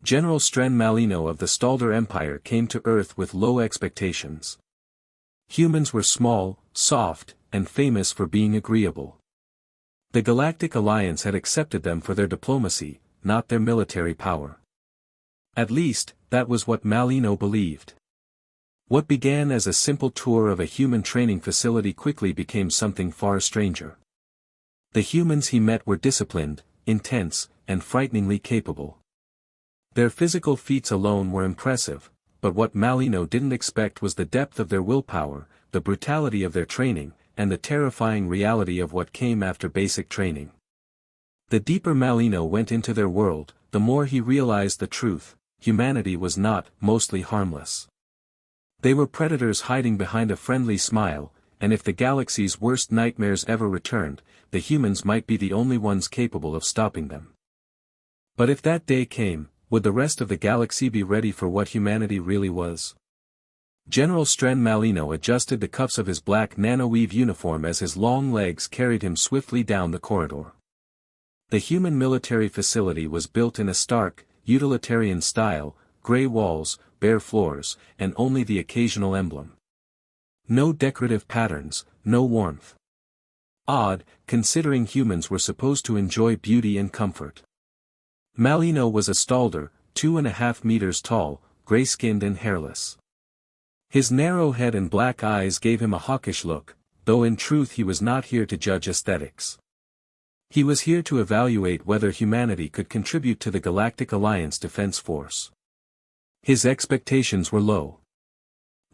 General Stren Malino of the Stalder Empire came to Earth with low expectations. Humans were small, soft, and famous for being agreeable. The Galactic Alliance had accepted them for their diplomacy, not their military power. At least, that was what Malino believed. What began as a simple tour of a human training facility quickly became something far stranger. The humans he met were disciplined, intense, and frighteningly capable. Their physical feats alone were impressive, but what Malino didn't expect was the depth of their willpower, the brutality of their training, and the terrifying reality of what came after basic training. The deeper Malino went into their world, the more he realized the truth: humanity was not mostly harmless. They were predators hiding behind a friendly smile, and if the galaxy's worst nightmares ever returned, the humans might be the only ones capable of stopping them. But if that day came, would the rest of the galaxy be ready for what humanity really was? General Stren Malino adjusted the cuffs of his black nanoweave uniform as his long legs carried him swiftly down the corridor. The human military facility was built in a stark, utilitarian style: gray walls, bare floors, and only the occasional emblem. No decorative patterns, no warmth. Odd, considering humans were supposed to enjoy beauty and comfort. Malino was a Stalder, 2.5 meters tall, gray-skinned and hairless. His narrow head and black eyes gave him a hawkish look, though in truth he was not here to judge aesthetics. He was here to evaluate whether humanity could contribute to the Galactic Alliance Defense Force. His expectations were low.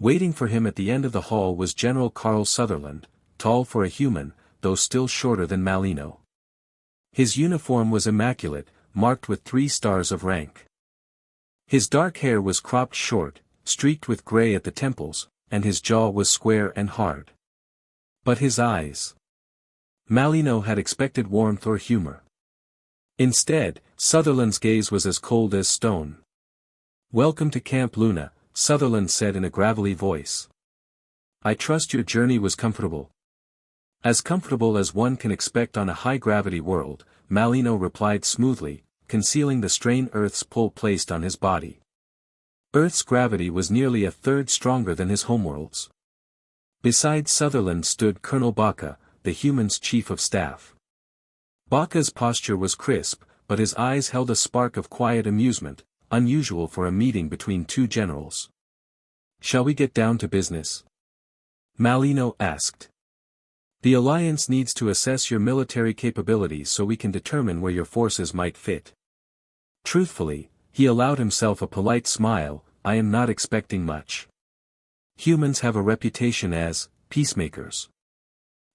Waiting for him at the end of the hall was General Carl Sutherland, tall for a human, though still shorter than Malino. His uniform was immaculate, marked with 3 stars of rank. His dark hair was cropped short, streaked with gray at the temples, and his jaw was square and hard. But his eyes. Malino had expected warmth or humor. Instead, Sutherland's gaze was as cold as stone. "Welcome to Camp Luna," Sutherland said in a gravelly voice. "I trust your journey was comfortable." "As comfortable as one can expect on a high-gravity world," Malino replied smoothly, concealing the strain Earth's pull placed on his body. Earth's gravity was nearly a third stronger than his homeworld's. Beside Sutherland stood Colonel Baca, the human's chief of staff. Baca's posture was crisp, but his eyes held a spark of quiet amusement, unusual for a meeting between two generals. "Shall we get down to business?" Malino asked. "The Alliance needs to assess your military capabilities so we can determine where your forces might fit." Truthfully, he allowed himself a polite smile. "I am not expecting much. Humans have a reputation as peacemakers."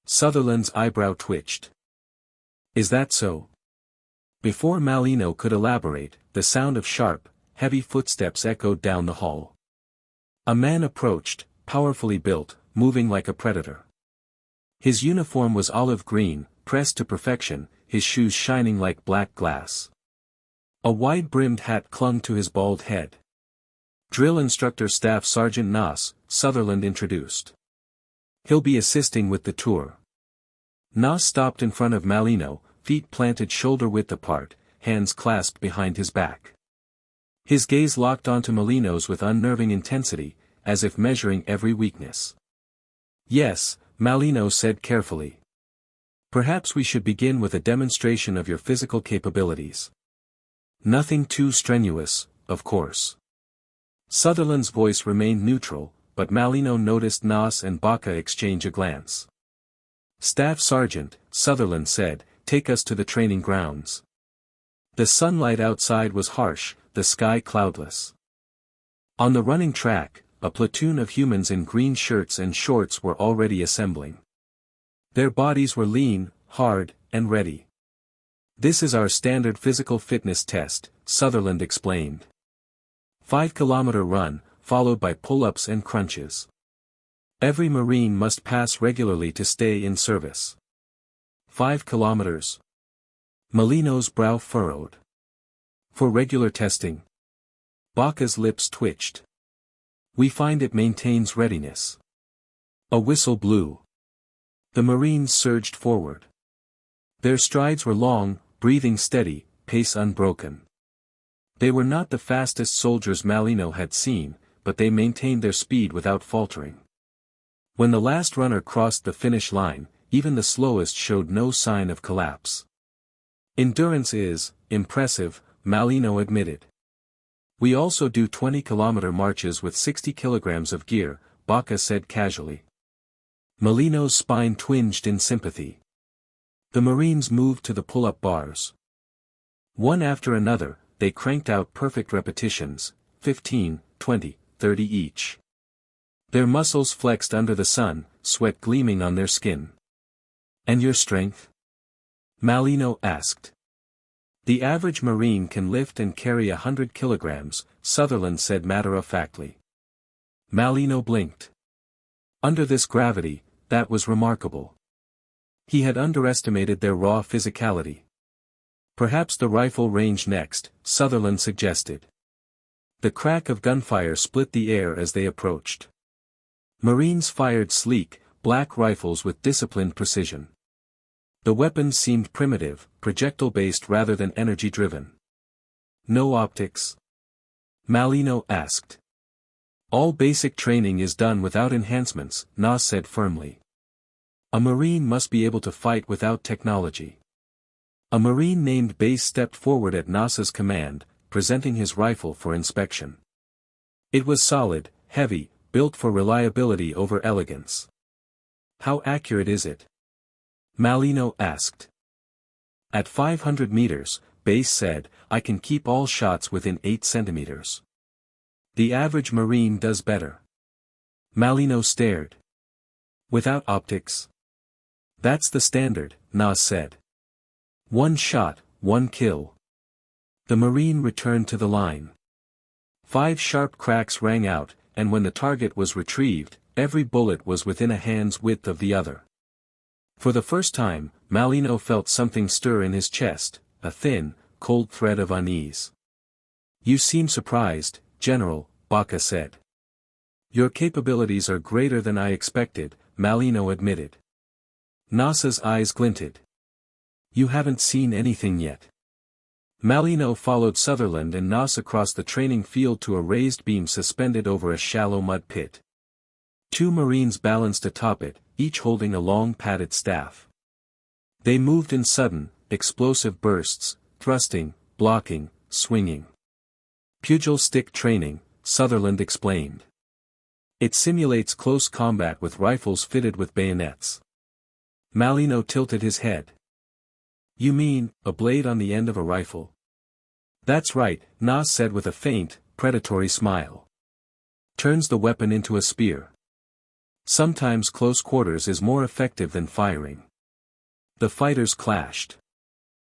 Sutherland's eyebrow twitched. "Is that so?" Before Malino could elaborate, the sound of sharp, heavy footsteps echoed down the hall. A man approached, powerfully built, moving like a predator. His uniform was olive green, pressed to perfection, his shoes shining like black glass. A wide-brimmed hat clung to his bald head. "Drill Instructor Staff Sergeant Nas," Sutherland introduced. "He'll be assisting with the tour." Nas stopped in front of Malino, feet planted shoulder-width apart, hands clasped behind his back. His gaze locked onto Malino's with unnerving intensity, as if measuring every weakness. "Yes," Malino said carefully. "Perhaps we should begin with a demonstration of your physical capabilities. Nothing too strenuous, of course." Sutherland's voice remained neutral, but Malino noticed Nas and Baca exchange a glance. "Staff Sergeant," Sutherland said, "take us to the training grounds." The sunlight outside was harsh, the sky cloudless. On the running track, a platoon of humans in green shirts and shorts were already assembling. Their bodies were lean, hard, and ready. "This is our standard physical fitness test," Sutherland explained. 5-kilometer run, followed by pull-ups and crunches. Every Marine must pass regularly to stay in service. 5 kilometers. Malino's brow furrowed. "For regular testing." Baca's lips twitched. "We find it maintains readiness." A whistle blew. The Marines surged forward. Their strides were long, breathing steady, pace unbroken. They were not the fastest soldiers Malino had seen, but they maintained their speed without faltering. When the last runner crossed the finish line, even the slowest showed no sign of collapse. Endurance is impressive, Malino admitted. We also do 20-kilometer marches with 60 kilograms of gear, Baca said casually. Malino's spine twinged in sympathy. The Marines moved to the pull-up bars. One after another, they cranked out perfect repetitions, 15, 20, 30 each. Their muscles flexed under the sun, sweat gleaming on their skin. And your strength? Malino asked. The average Marine can lift and carry 100 kilograms, Sutherland said matter-of-factly. Malino blinked. Under this gravity, that was remarkable. He had underestimated their raw physicality. Perhaps the rifle range next, Sutherland suggested. The crack of gunfire split the air as they approached. Marines fired sleek, black rifles with disciplined precision. The weapons seemed primitive, projectile-based rather than energy-driven. No optics? Malino asked. All basic training is done without enhancements, Nas said firmly. A Marine must be able to fight without technology. A Marine named Base stepped forward at Nas's command, presenting his rifle for inspection. It was solid, heavy, built for reliability over elegance. How accurate is it? Malino asked. At 500 meters, Base said, I can keep all shots within 8 centimeters. The average Marine does better. Malino stared. Without optics? That's the standard, Nas said. One shot, one kill. The Marine returned to the line. 5 sharp cracks rang out, and when the target was retrieved, every bullet was within a hand's width of the other. For the first time, Malino felt something stir in his chest, a thin, cold thread of unease. You seem surprised, General, Baca said. Your capabilities are greater than I expected, Malino admitted. Nas's eyes glinted. You haven't seen anything yet. Malino followed Sutherland and Nas across the training field to a raised beam suspended over a shallow mud pit. 2 Marines balanced atop it, each holding a long padded staff. They moved in sudden, explosive bursts, thrusting, blocking, swinging. Pugil stick training, Sutherland explained. It simulates close combat with rifles fitted with bayonets. Malino tilted his head. You mean, a blade on the end of a rifle? That's right, Nas said with a faint, predatory smile. Turns the weapon into a spear. Sometimes close quarters is more effective than firing. The fighters clashed.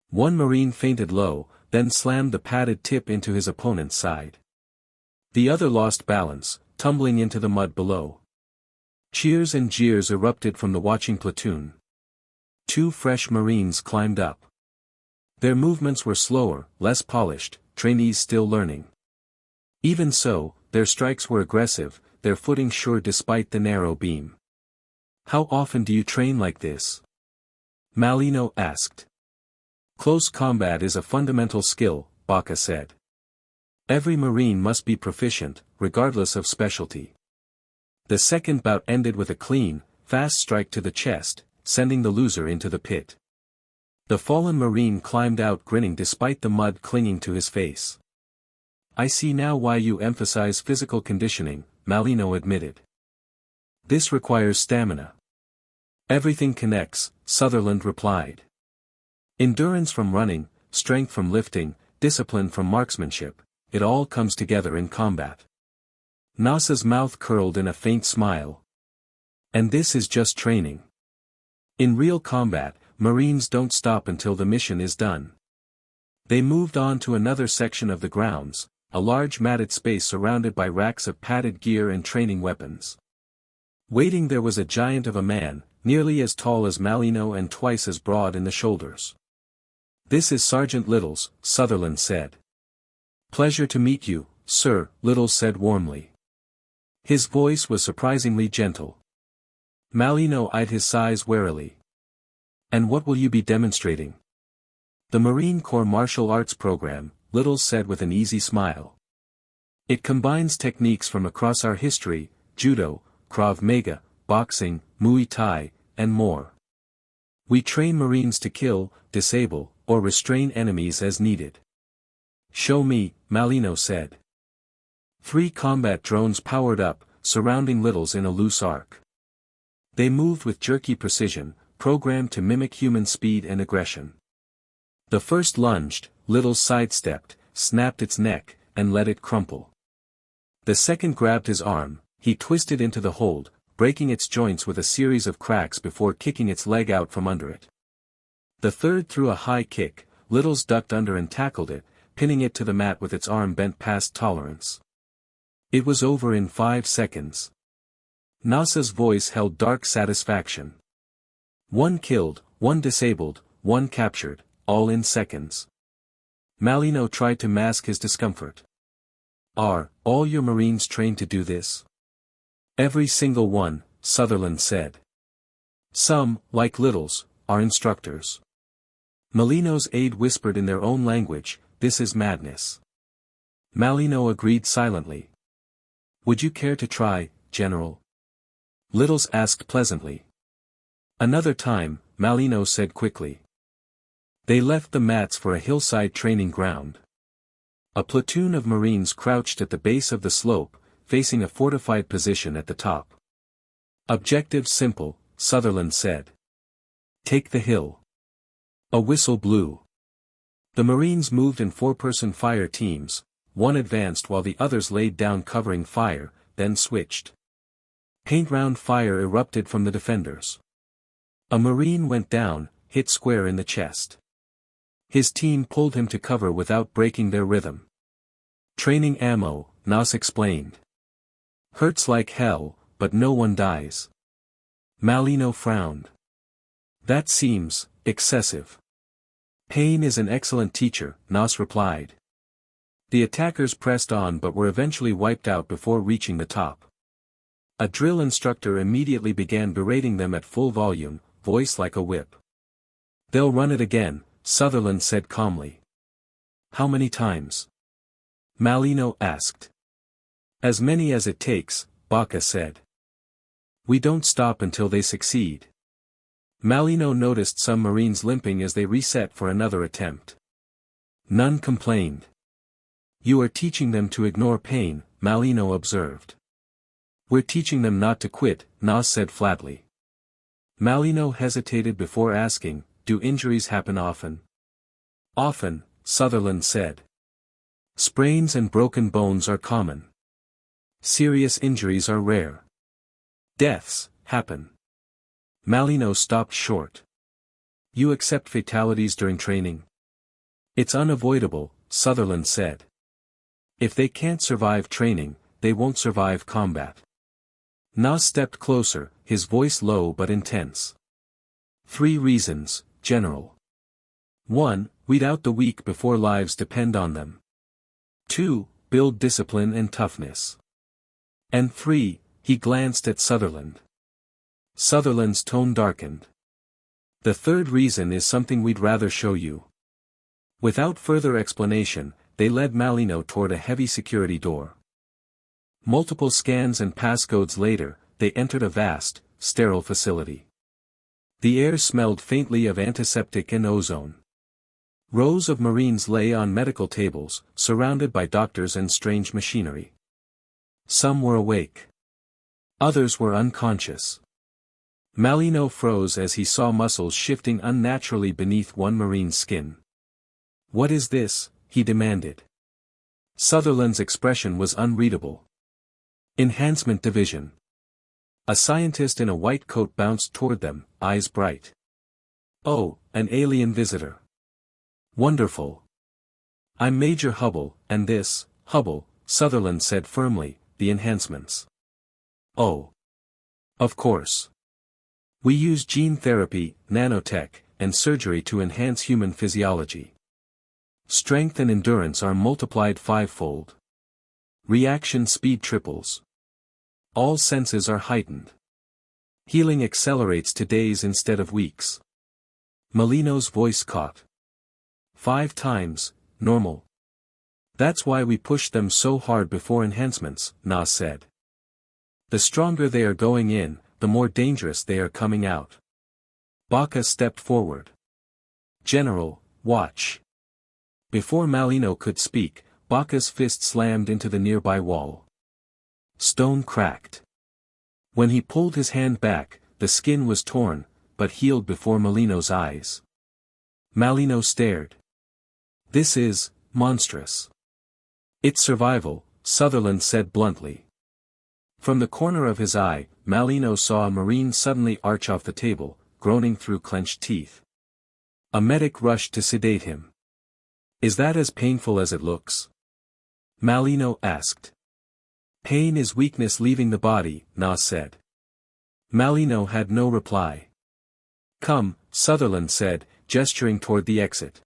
One Marine fainted low, then slammed the padded tip into his opponent's side. The other lost balance, tumbling into the mud below. Cheers and jeers erupted from the watching platoon. 2 fresh Marines climbed up. Their movements were slower, less polished, trainees still learning. Even so, their strikes were aggressive, their footing sure despite the narrow beam. How often do you train like this? Malino asked. Close combat is a fundamental skill, Baca said. Every Marine must be proficient, regardless of specialty. The second bout ended with a clean, fast strike to the chest, sending the loser into the pit. The fallen Marine climbed out grinning despite the mud clinging to his face. I see now why you emphasize physical conditioning, Malino admitted. This requires stamina. Everything connects, Sutherland replied. Endurance from running, strength from lifting, discipline from marksmanship, it all comes together in combat. Nas's mouth curled in a faint smile. And this is just training. In real combat, Marines don't stop until the mission is done. They moved on to another section of the grounds, a large matted space surrounded by racks of padded gear and training weapons. Waiting there was a giant of a man, nearly as tall as Malino and twice as broad in the shoulders. This is Sergeant Littles, Sutherland said. Pleasure to meet you, sir, Littles said warmly. His voice was surprisingly gentle. Malino eyed his size warily. And what will you be demonstrating? The Marine Corps Martial Arts Program, Littles said with an easy smile. It combines techniques from across our history, judo, Krav Maga, boxing, Muay Thai, and more. We train Marines to kill, disable, or restrain enemies as needed. Show me, Malino said. 3 combat drones powered up, surrounding Littles in a loose arc. They moved with jerky precision, programmed to mimic human speed and aggression. The first lunged, Littles sidestepped, snapped its neck, and let it crumple. The second grabbed his arm, he twisted into the hold, breaking its joints with a series of cracks before kicking its leg out from under it. The third threw a high kick, Littles ducked under and tackled it, pinning it to the mat with its arm bent past tolerance. It was over in 5 seconds. NASA's voice held dark satisfaction. 1 killed, 1 disabled, 1 captured, all in seconds. Malino tried to mask his discomfort. Are all your Marines trained to do this? Every single one, Sutherland said. Some, like Littles, are instructors. Malino's aide whispered in their own language, "This is madness." Malino agreed silently. "Would you care to try, General?" Littles asked pleasantly. "Another time," Malino said quickly. They left the mats for a hillside training ground. A platoon of Marines crouched at the base of the slope, facing a fortified position at the top. "Objective simple," Sutherland said. "Take the hill." A whistle blew. The Marines moved in 4-person fire teams, one advanced while the others laid down covering fire, then switched. Paint round fire erupted from the defenders. A Marine went down, hit square in the chest. His team pulled him to cover without breaking their rhythm. "Training ammo," Nas explained. "Hurts like hell, but no one dies." Malino frowned. "That seems excessive." "Pain is an excellent teacher," Nas replied. The attackers pressed on but were eventually wiped out before reaching the top. A drill instructor immediately began berating them at full volume, voice like a whip. "They'll run it again," Sutherland said calmly. "How many times?" Malino asked. "As many as it takes," Baca said. "We don't stop until they succeed." Malino noticed some Marines limping as they reset for another attempt. None complained. "You are teaching them to ignore pain," Malino observed. "We're teaching them not to quit," Nas said flatly. Malino hesitated before asking, "Do injuries happen often?" "Often," Sutherland said. "Sprains and broken bones are common. Serious injuries are rare. Deaths happen." Malino stopped short. "You accept fatalities during training?" "It's unavoidable," Sutherland said. "If they can't survive training, they won't survive combat." Nas stepped closer, his voice low but intense. 3 reasons, General. 1. Weed out the weak before lives depend on them. 2. Build discipline and toughness. And 3, he glanced at Sutherland. Sutherland's tone darkened. "The third reason is something we'd rather show you." Without further explanation, they led Malino toward a heavy security door. Multiple scans and passcodes later, they entered a vast, sterile facility. The air smelled faintly of antiseptic and ozone. Rows of Marines lay on medical tables, surrounded by doctors and strange machinery. Some were awake. Others were unconscious. Malino froze as he saw muscles shifting unnaturally beneath one Marine's skin. "What is this?" he demanded. Sutherland's expression was unreadable. "Enhancement Division." A scientist in a white coat bounced toward them, eyes bright. "Oh, an alien visitor. Wonderful. I'm Major Hubble, and this, Hubble," Sutherland said firmly, "the enhancements." "Oh. Of course. We use gene therapy, nanotech, and surgery to enhance human physiology. Strength and endurance are multiplied 5-fold. Reaction speed triples. All senses are heightened. Healing accelerates to days instead of weeks." Malino's voice caught. 5 times, normal. That's why we pushed them so hard before enhancements, Nas said. The stronger they are going in, the more dangerous they are coming out. Baka stepped forward. General, watch. Before Malino could speak, Baka's fist slammed into the nearby wall. Stone cracked. When he pulled his hand back, the skin was torn, but healed before Malino's eyes. Malino stared. This is monstrous. It's survival, Sutherland said bluntly. From the corner of his eye, Malino saw a Marine suddenly arch off the table, groaning through clenched teeth. A medic rushed to sedate him. Is that as painful as it looks? Malino asked. Pain is weakness leaving the body, Nas said. Malino had no reply. Come, Sutherland said, gesturing toward the exit.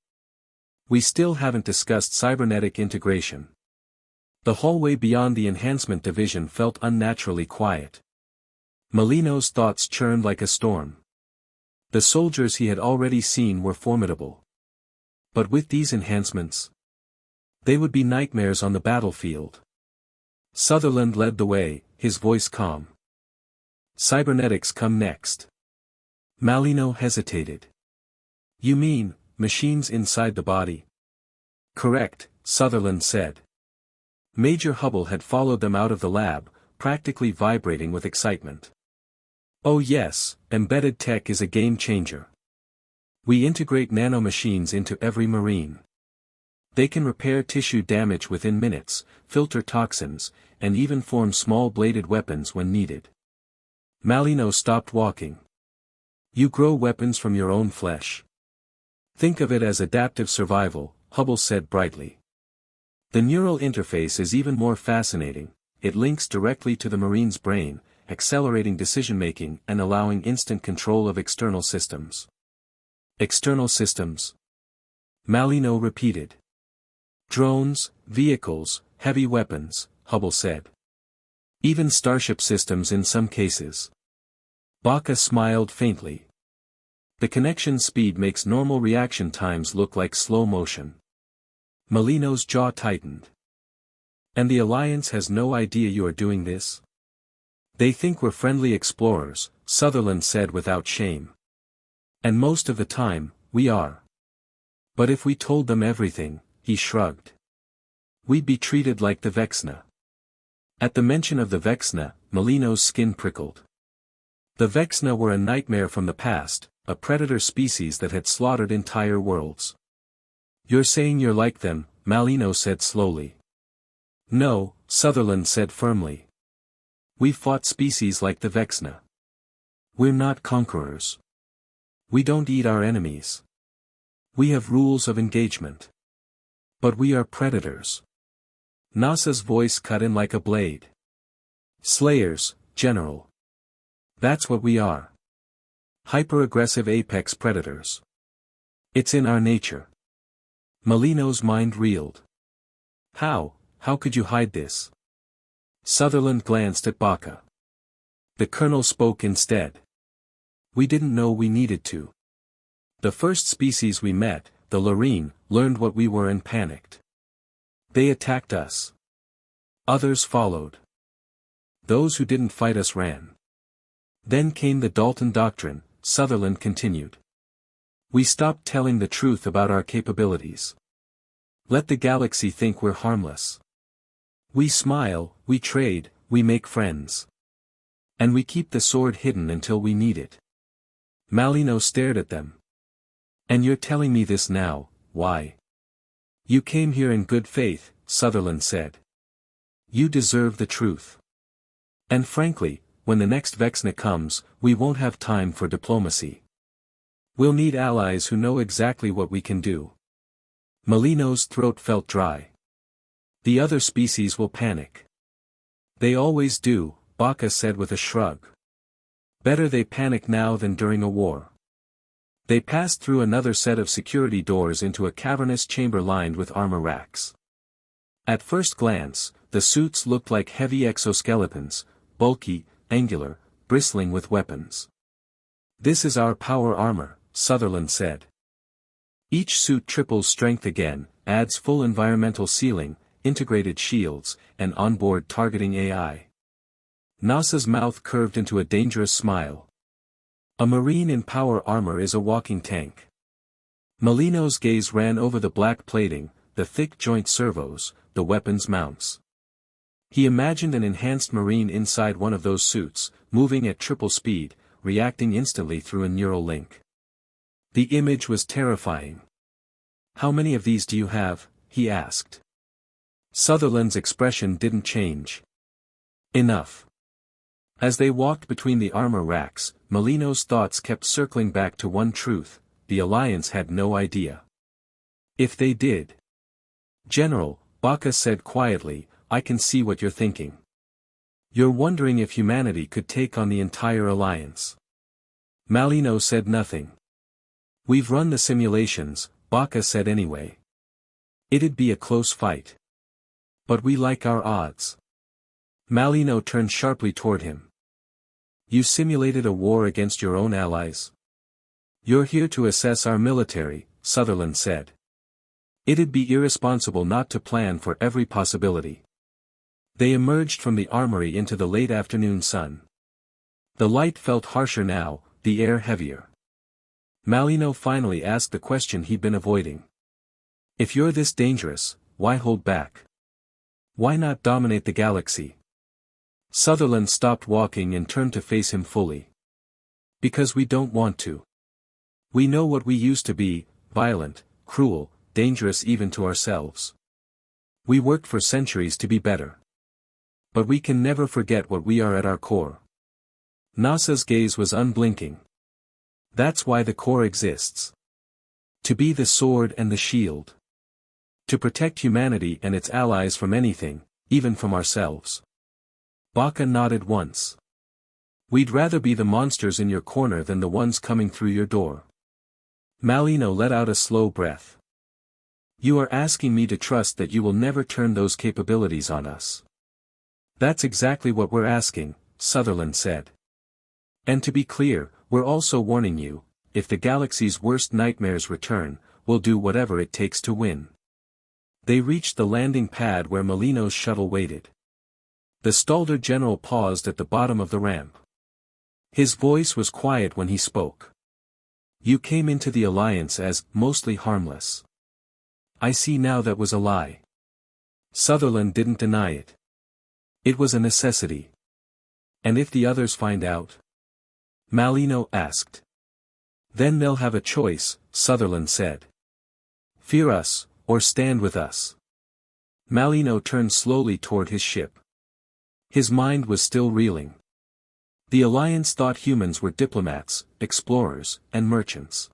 We still haven't discussed cybernetic integration. The hallway beyond the enhancement division felt unnaturally quiet. Malino's thoughts churned like a storm. The soldiers he had already seen were formidable. But with these enhancements, they would be nightmares on the battlefield. Sutherland led the way, his voice calm. Cybernetics come next. Malino hesitated. You mean, machines inside the body? Correct, Sutherland said. Major Hubble had followed them out of the lab, practically vibrating with excitement. Oh yes, embedded tech is a game changer. We integrate nanomachines into every Marine. They can repair tissue damage within minutes, filter toxins, and even form small bladed weapons when needed. Malino stopped walking. You grow weapons from your own flesh. Think of it as adaptive survival, Hubble said brightly. The neural interface is even more fascinating. It links directly to the Marine's brain, accelerating decision-making and allowing instant control of external systems. External systems? Malino repeated. Drones, vehicles, heavy weapons, Hubble said. Even starship systems in some cases. Baka smiled faintly. The connection speed makes normal reaction times look like slow motion. Malino's jaw tightened. And the Alliance has no idea you are doing this? They think we're friendly explorers, Sutherland said without shame. And most of the time, we are. But if we told them everything, he shrugged. We'd be treated like the Vexna. At the mention of the Vexna, Malino's skin prickled. The Vexna were a nightmare from the past, a predator species that had slaughtered entire worlds. You're saying you're like them, Malino said slowly. No, Sutherland said firmly. We've fought species like the Vexna. We're not conquerors. We don't eat our enemies. We have rules of engagement. But we are predators. Nasa's voice cut in like a blade. Slayers, General. That's what we are. Hyper-aggressive apex predators. It's in our nature. Malino's mind reeled. How could you hide this? Sutherland glanced at Baka. The colonel spoke instead. We didn't know we needed to. The first species we met, the Lorene, learned what we were and panicked. They attacked us. Others followed. Those who didn't fight us ran. Then came the Dalton Doctrine, Sutherland continued. We stopped telling the truth about our capabilities. Let the galaxy think we're harmless. We smile, we trade, we make friends. And we keep the sword hidden until we need it. Malino stared at them. And you're telling me this now, why? You came here in good faith, Sutherland said. You deserve the truth. And frankly, when the next Vexna comes, we won't have time for diplomacy. We'll need allies who know exactly what we can do. Malino's throat felt dry. The other species will panic. They always do, Baka said with a shrug. Better they panic now than during a war. They passed through another set of security doors into a cavernous chamber lined with armor racks. At first glance, the suits looked like heavy exoskeletons, bulky, angular, bristling with weapons. This is our power armor, Sutherland said. Each suit triples strength again, adds full environmental sealing, integrated shields, and onboard targeting AI. NASA's mouth curved into a dangerous smile. A Marine in power armor is a walking tank. Molino's gaze ran over the black plating, the thick joint servos, the weapons mounts. He imagined an enhanced Marine inside one of those suits, moving at triple speed, reacting instantly through a neural link. The image was terrifying. "How many of these do you have?" he asked. Sutherland's expression didn't change. "Enough." As they walked between the armor racks, Molino's thoughts kept circling back to one truth: the Alliance had no idea. If they did. "General," Baca said quietly, "I can see what you're thinking. You're wondering if humanity could take on the entire Alliance." Molino said nothing. "We've run the simulations," Baca said anyway. "It'd be a close fight. But we like our odds." Molino turned sharply toward him. "You simulated a war against your own allies?" "You're here to assess our military," Sutherland said. "It'd be irresponsible not to plan for every possibility." They emerged from the armory into the late afternoon sun. The light felt harsher now, the air heavier. Molino finally asked the question he'd been avoiding. "If you're this dangerous, why hold back? Why not dominate the galaxy?" Sutherland stopped walking and turned to face him fully. "Because we don't want to. We know what we used to be: violent, cruel, dangerous even to ourselves. We worked for centuries to be better. But we can never forget what we are at our core." NASA's gaze was unblinking. "That's why the core exists. To be the sword and the shield. To protect humanity and its allies from anything, even from ourselves." Baca nodded once. "We'd rather be the monsters in your corner than the ones coming through your door." Molino let out a slow breath. "You are asking me to trust that you will never turn those capabilities on us." "That's exactly what we're asking," Sutherland said. "And to be clear, we're also warning you, if the galaxy's worst nightmares return, we'll do whatever it takes to win." They reached the landing pad where Molino's shuttle waited. The Stalder general paused at the bottom of the ramp. His voice was quiet when he spoke. "You came into the Alliance as mostly harmless. I see now that was a lie." Sutherland didn't deny it. "It was a necessity." "And if the others find out?" Molino asked. "Then they'll have a choice," Sutherland said. "Fear us, or stand with us." Molino turned slowly toward his ship. His mind was still reeling. The Alliance thought humans were diplomats, explorers, and merchants.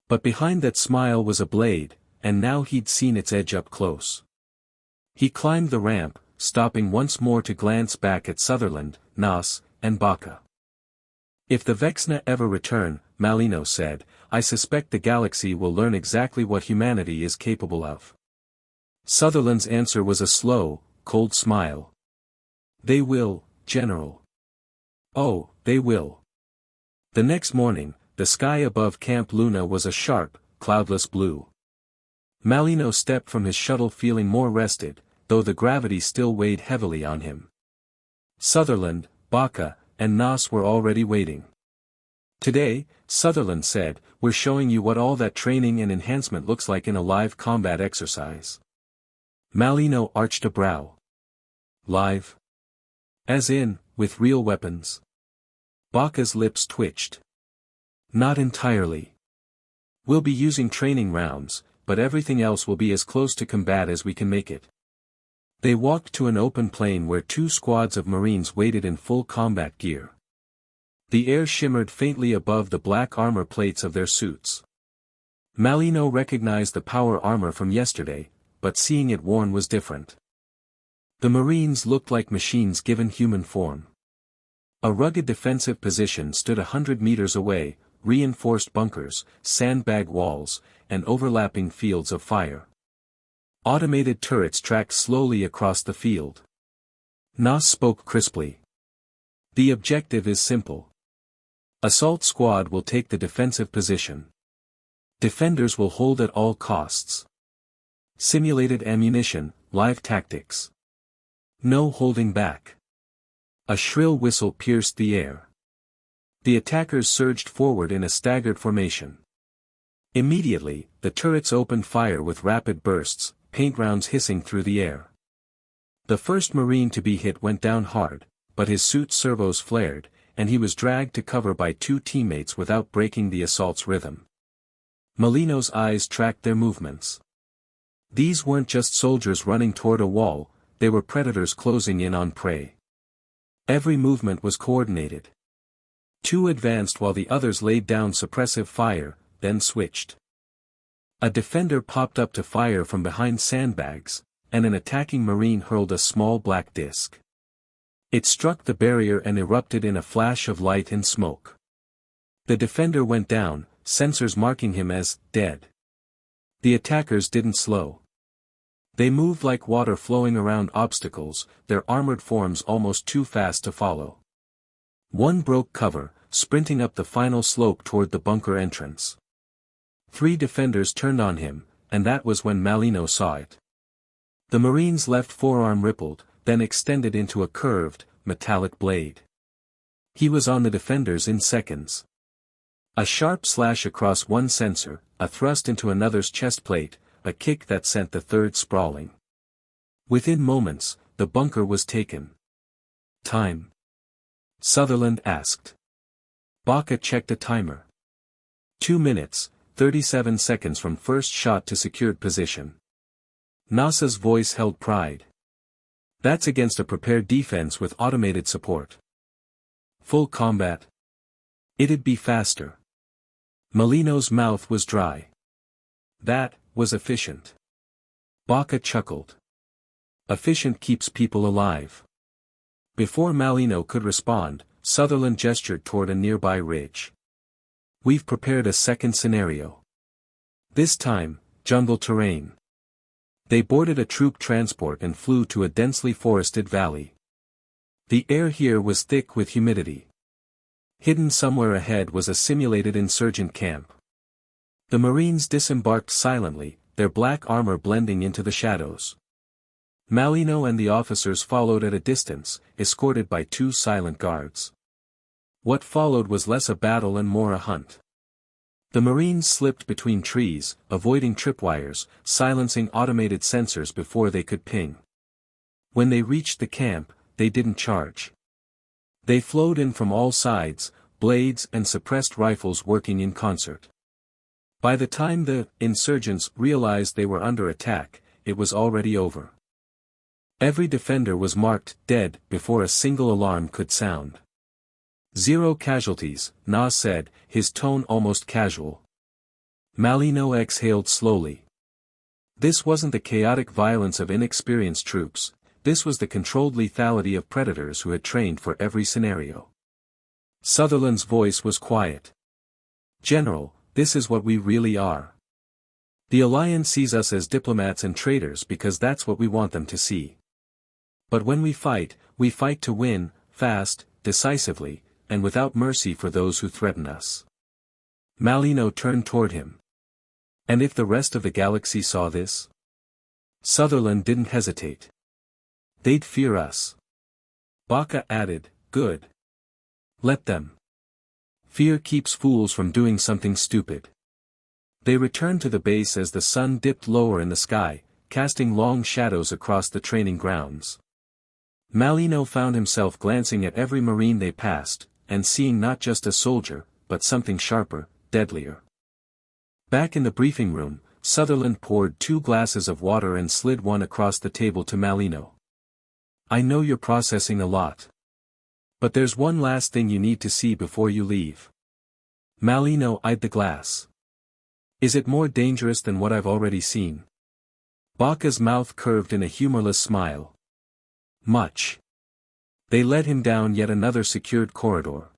But behind that smile was a blade, and now he'd seen its edge up close. He climbed the ramp, stopping once more to glance back at Sutherland, Nas, and Baca. "If the Vexna ever return," Molino said, "I suspect the galaxy will learn exactly what humanity is capable of." Sutherland's answer was a slow, cold smile. "They will, General. Oh, they will." The next morning, the sky above Camp Luna was a sharp, cloudless blue. Molino stepped from his shuttle feeling more rested, though the gravity still weighed heavily on him. Sutherland, Baca, and Nas were already waiting. "Today," Sutherland said, "we're showing you what all that training and enhancement looks like in a live combat exercise." Molino arched a brow. "Live? As in, with real weapons?" Baca's lips twitched. "Not entirely. We'll be using training rounds, but everything else will be as close to combat as we can make it." They walked to an open plain where two squads of Marines waited in full combat gear. The air shimmered faintly above the black armor plates of their suits. Molino recognized the power armor from yesterday, but seeing it worn was different. The Marines looked like machines given human form. A rugged defensive position stood 100 meters away, reinforced bunkers, sandbag walls, and overlapping fields of fire. Automated turrets tracked slowly across the field. Nas spoke crisply. "The objective is simple. Assault squad will take the defensive position. Defenders will hold at all costs. Simulated ammunition, live tactics. No holding back. A shrill whistle pierced the air. The attackers surged forward in a staggered formation. Immediately, the turrets opened fire with rapid bursts, paint rounds hissing through the air. The first Marine to be hit went down hard, but his suit's servos flared, and he was dragged to cover by two teammates without breaking the assault's rhythm. Melino's eyes tracked their movements. These weren't just soldiers running toward a wall, they were predators closing in on prey. Every movement was coordinated. Two advanced while the others laid down suppressive fire, then switched. A defender popped up to fire from behind sandbags, and an attacking Marine hurled a small black disc. It struck the barrier and erupted in a flash of light and smoke. The defender went down, sensors marking him as dead. The attackers didn't slow. They moved like water flowing around obstacles, their armored forms almost too fast to follow. One broke cover, sprinting up the final slope toward the bunker entrance. Three defenders turned on him, and that was when Malino saw it. The Marine's left forearm rippled, then extended into a curved, metallic blade. He was on the defenders in seconds. A sharp slash across one sensor, a thrust into another's chest plate, a kick that sent the third sprawling. Within moments, the bunker was taken. Time? Sutherland asked. Baca checked a timer. 2 minutes, 37 seconds from first shot to secured position. NASA's voice held pride. That's against a prepared defense with automated support. Full combat? It'd be faster. Melino's mouth was dry. That was efficient. Baca chuckled. Efficient keeps people alive. Before Malino could respond, Sutherland gestured toward a nearby ridge. We've prepared a second scenario. This time, jungle terrain. They boarded a troop transport and flew to a densely forested valley. The air here was thick with humidity. Hidden somewhere ahead was a simulated insurgent camp. The Marines disembarked silently, their black armor blending into the shadows. Malino and the officers followed at a distance, escorted by two silent guards. What followed was less a battle and more a hunt. The Marines slipped between trees, avoiding tripwires, silencing automated sensors before they could ping. When they reached the camp, they didn't charge. They flowed in from all sides, blades and suppressed rifles working in concert. By the time the insurgents realized they were under attack, it was already over. Every defender was marked dead before a single alarm could sound. 0 casualties, Nas said, his tone almost casual. Malino exhaled slowly. This wasn't the chaotic violence of inexperienced troops, this was the controlled lethality of predators who had trained for every scenario. Sutherland's voice was quiet. General, this is what we really are. The Alliance sees us as diplomats and traitors because that's what we want them to see. But when we fight to win, fast, decisively, and without mercy for those who threaten us. Malino turned toward him. And if the rest of the galaxy saw this? Sutherland didn't hesitate. They'd fear us. Baca added, good. Let them. Fear keeps fools from doing something stupid. They returned to the base as the sun dipped lower in the sky, casting long shadows across the training grounds. Malino found himself glancing at every Marine they passed, and seeing not just a soldier, but something sharper, deadlier. Back in the briefing room, Sutherland poured 2 glasses of water and slid one across the table to Malino. I know you're processing a lot. But there's one last thing you need to see before you leave. Malino eyed the glass. Is it more dangerous than what I've already seen? Baca's mouth curved in a humorless smile. Much. They led him down yet another secured corridor.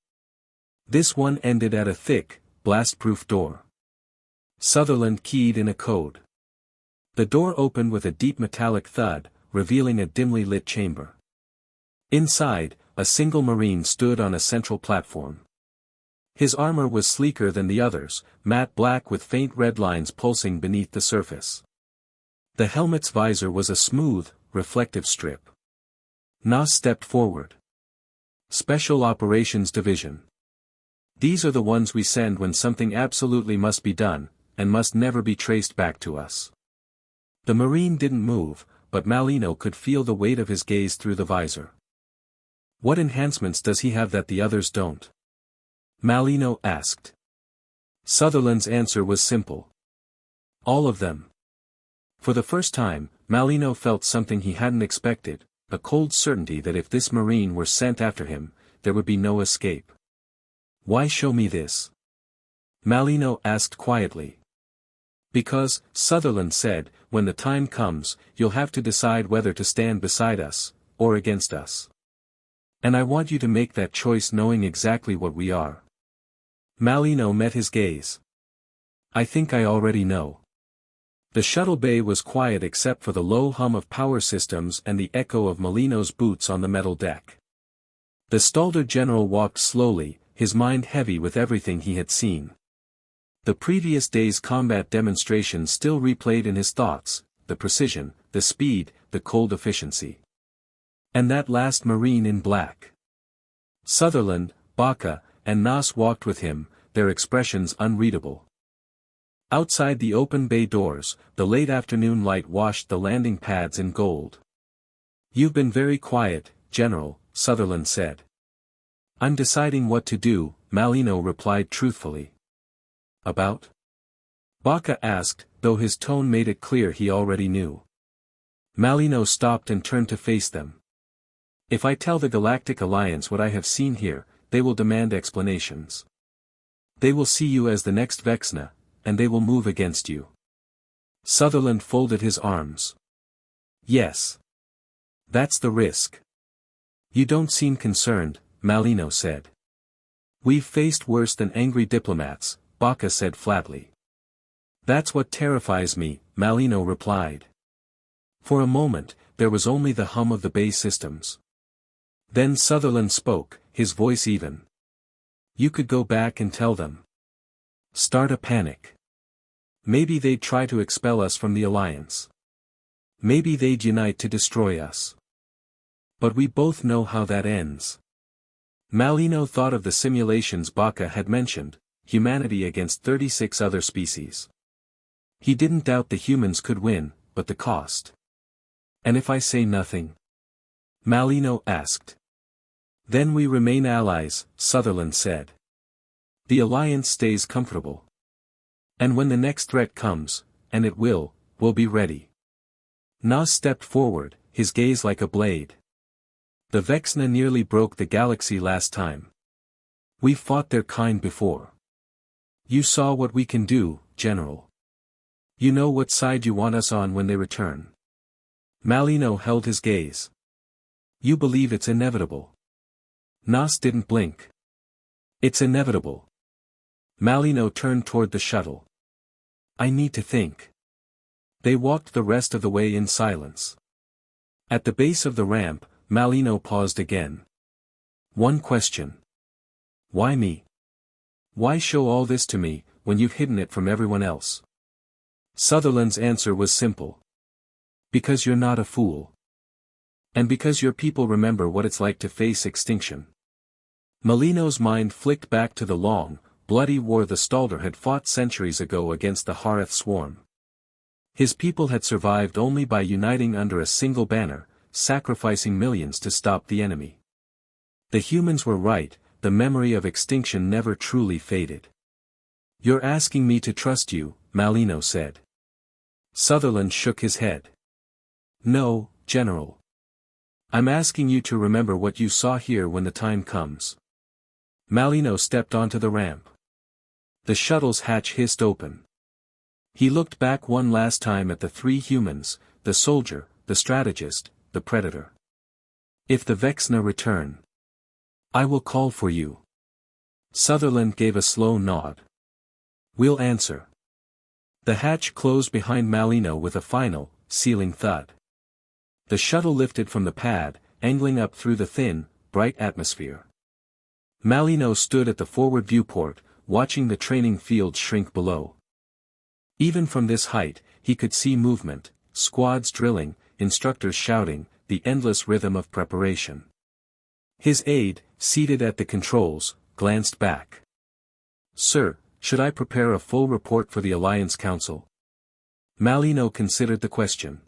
This one ended at a thick, blast-proof door. Sutherland keyed in a code. The door opened with a deep metallic thud, revealing a dimly lit chamber. Inside, a single Marine stood on a central platform. His armor was sleeker than the others, matte black with faint red lines pulsing beneath the surface. The helmet's visor was a smooth, reflective strip. Nas stepped forward. Special Operations Division. These are the ones we send when something absolutely must be done, and must never be traced back to us. The Marine didn't move, but Malino could feel the weight of his gaze through the visor. What enhancements does he have that the others don't? Malino asked. Sutherland's answer was simple. All of them. For the first time, Malino felt something he hadn't expected, a cold certainty that if this Marine were sent after him, there would be no escape. Why show me this? Malino asked quietly. Because, Sutherland said, when the time comes, you'll have to decide whether to stand beside us, or against us. And I want you to make that choice knowing exactly what we are. Malino met his gaze. I think I already know. The shuttle bay was quiet except for the low hum of power systems and the echo of Malino's boots on the metal deck. The Stalder general walked slowly, his mind heavy with everything he had seen. The previous day's combat demonstrations still replayed in his thoughts, the precision, the speed, the cold efficiency. And that last Marine in black. Sutherland, Baca, and Nas walked with him, their expressions unreadable. Outside the open bay doors, the late afternoon light washed the landing pads in gold. You've been very quiet, General, Sutherland said. I'm deciding what to do, Malino replied truthfully. About? Baca asked, though his tone made it clear he already knew. Malino stopped and turned to face them. If I tell the Galactic Alliance what I have seen here, they will demand explanations. They will see you as the next Vexna, and they will move against you. Sutherland folded his arms. Yes. That's the risk. You don't seem concerned, Malino said. We've faced worse than angry diplomats, Baca said flatly. That's what terrifies me, Malino replied. For a moment, there was only the hum of the bay systems. Then Sutherland spoke, his voice even. You could go back and tell them. Start a panic. Maybe they'd try to expel us from the Alliance. Maybe they'd unite to destroy us. But we both know how that ends. Malino thought of the simulations Baca had mentioned, humanity against 36 other species. He didn't doubt the humans could win, but the cost. And if I say nothing? Malino asked. Then we remain allies, Sutherland said. The Alliance stays comfortable. And when the next threat comes, and it will, we'll be ready. Nas stepped forward, his gaze like a blade. The Vexna nearly broke the galaxy last time. We've fought their kind before. You saw what we can do, General. You know what side you want us on when they return. Malino held his gaze. You believe it's inevitable. Nas didn't blink. It's inevitable. Malino turned toward the shuttle. I need to think. They walked the rest of the way in silence. At the base of the ramp, Malino paused again. One question. Why me? Why show all this to me, when you've hidden it from everyone else? Sutherland's answer was simple. Because you're not a fool. And because your people remember what it's like to face extinction. Malino's mind flicked back to the long, bloody war the Stalder had fought centuries ago against the Hareth swarm. His people had survived only by uniting under a single banner, sacrificing millions to stop the enemy. The humans were right, the memory of extinction never truly faded. You're asking me to trust you, Malino said. Sutherland shook his head. No, General. I'm asking you to remember what you saw here when the time comes. Malino stepped onto the ramp. The shuttle's hatch hissed open. He looked back one last time at the three humans, the soldier, the strategist, the predator. If the Vexna return, I will call for you. Sutherland gave a slow nod. We'll answer. The hatch closed behind Malino with a final, sealing thud. The shuttle lifted from the pad, angling up through the thin, bright atmosphere. Malino stood at the forward viewport, watching the training field shrink below. Even from this height, he could see movement, squads drilling, instructors shouting, the endless rhythm of preparation. His aide, seated at the controls, glanced back. "Sir, should I prepare a full report for the Alliance Council?" Malino considered the question.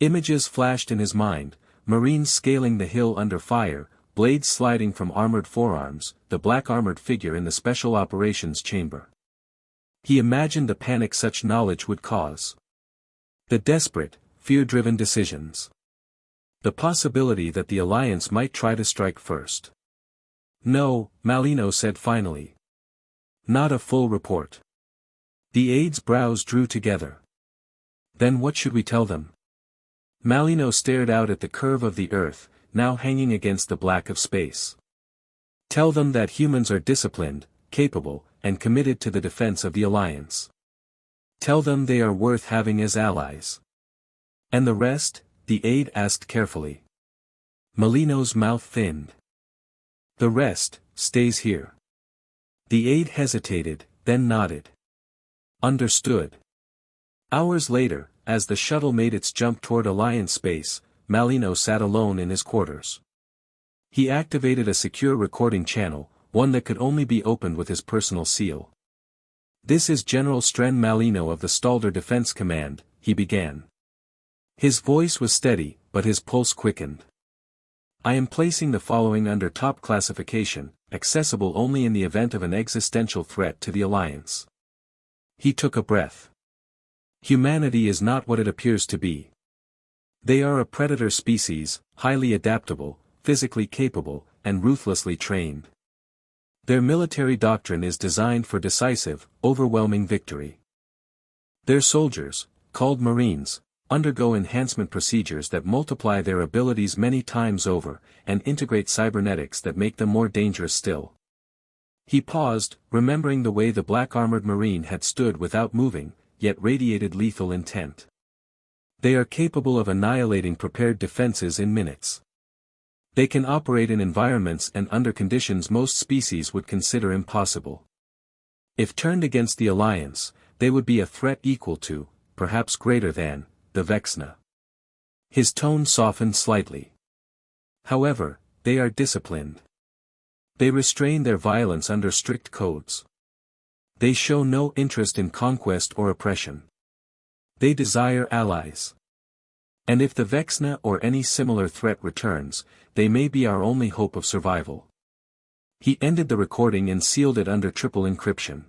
Images flashed in his mind, Marines scaling the hill under fire, blades sliding from armored forearms, the black armored figure in the Special Operations Chamber. He imagined the panic such knowledge would cause. The desperate, fear-driven decisions. The possibility that the Alliance might try to strike first. "No," Malino said finally. "Not a full report." The aide's brows drew together. "Then what should we tell them?" Malino stared out at the curve of the Earth, now hanging against the black of space. "Tell them that humans are disciplined, capable, and committed to the defense of the Alliance. Tell them they are worth having as allies." "And the rest?" the aide asked carefully. Malino's mouth thinned. "The rest, stays here." The aide hesitated, then nodded. "Understood." Hours later, as the shuttle made its jump toward Alliance space, Malino sat alone in his quarters. He activated a secure recording channel, one that could only be opened with his personal seal. "This is General Stren Malino of the Stalder Defense Command," he began. His voice was steady, but his pulse quickened. "I am placing the following under top classification, accessible only in the event of an existential threat to the Alliance." He took a breath. Humanity is not what it appears to be. They are a predator species, highly adaptable, physically capable, and ruthlessly trained. Their military doctrine is designed for decisive, overwhelming victory. Their soldiers, called Marines, undergo enhancement procedures that multiply their abilities many times over, and integrate cybernetics that make them more dangerous still. He paused, remembering the way the black-armored Marine had stood without moving, yet radiated lethal intent. They are capable of annihilating prepared defenses in minutes. They can operate in environments and under conditions most species would consider impossible. If turned against the Alliance, they would be a threat equal to, perhaps greater than, the Vexna. His tone softened slightly. However, they are disciplined. They restrain their violence under strict codes. They show no interest in conquest or oppression. They desire allies. And if the Vexna or any similar threat returns, they may be our only hope of survival. He ended the recording and sealed it under triple encryption.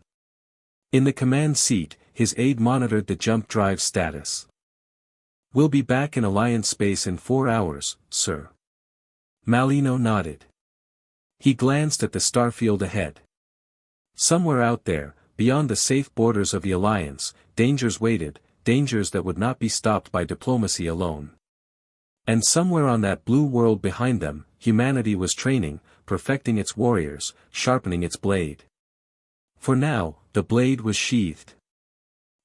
In the command seat, his aide monitored the jump drive status. "We'll be back in Alliance space in 4 hours, sir." Malino nodded. He glanced at the starfield ahead. Somewhere out there, beyond the safe borders of the Alliance, dangers waited, dangers that would not be stopped by diplomacy alone. And somewhere on that blue world behind them, humanity was training, perfecting its warriors, sharpening its blade. For now, the blade was sheathed.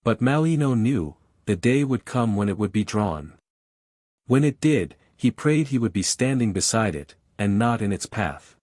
But Malino knew, the day would come when it would be drawn. When it did, he prayed he would be standing beside it, and not in its path.